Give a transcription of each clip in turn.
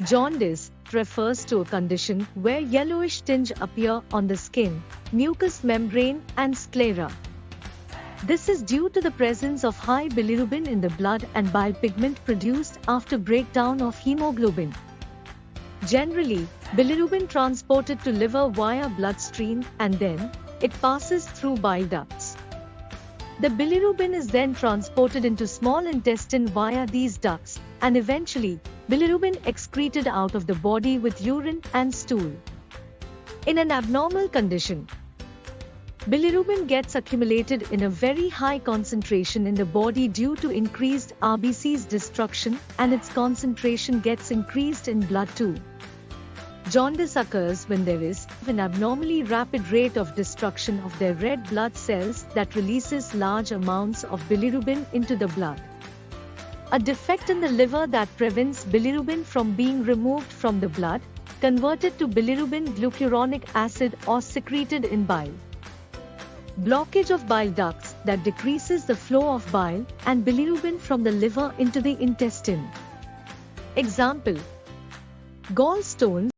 Jaundice refers to a condition where yellowish tinge appear on the skin, mucous membrane, and sclera. This is due to the presence of high bilirubin in the blood and bile pigment produced after breakdown of hemoglobin. Generally, bilirubin transported to liver via bloodstream and then it passes through bile ducts. The bilirubin is then transported into small intestine via these ducts and eventually bilirubin excreted out of the body with urine and stool. In an abnormal condition, bilirubin gets accumulated in a very high concentration in the body due to increased RBC's destruction and its concentration gets increased in blood too. Jaundice occurs when there is an abnormally rapid rate of destruction of their red blood cells that releases large amounts of bilirubin into the blood. A defect in the liver that prevents bilirubin from being removed from the blood, converted to bilirubin glucuronic acid or secreted in bile. Blockage of bile ducts that decreases the flow of bile and bilirubin from the liver into the intestine. Example: gallstones.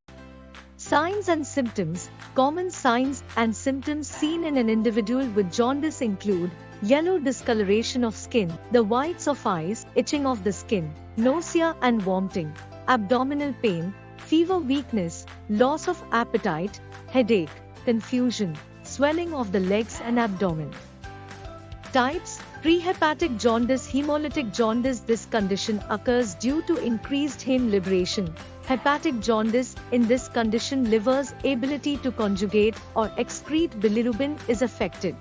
Signs and symptoms. Common signs and symptoms seen in an individual with jaundice include yellow discoloration of skin, the whites of eyes, itching of the skin, nausea and vomiting, abdominal pain, fever, weakness, loss of appetite, headache, confusion, swelling of the legs and abdomen. Types: prehepatic jaundice, hemolytic jaundice. This condition occurs due to increased heme liberation. Hepatic jaundice. In this condition, liver's ability to conjugate or excrete bilirubin is affected.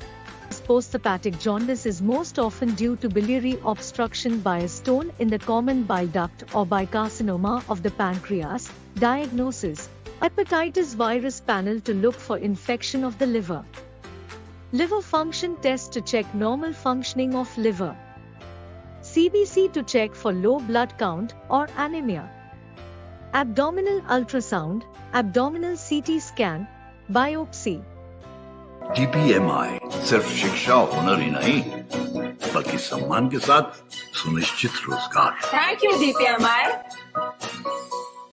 Post-hepatic jaundice is most often due to biliary obstruction by a stone in the common bile duct or by carcinoma of the pancreas. Diagnosis: hepatitis virus panel to look for infection of the liver. Liver function test to check normal functioning of liver. CBC to check for low blood count or anemia. Abdominal ultrasound, abdominal CT scan, biopsy. DPMI सिर्फ शिक्षा और हुनर ही नहीं बल्कि सम्मान के साथ सुनिश्चित रोजगार। Thank you, DPMI.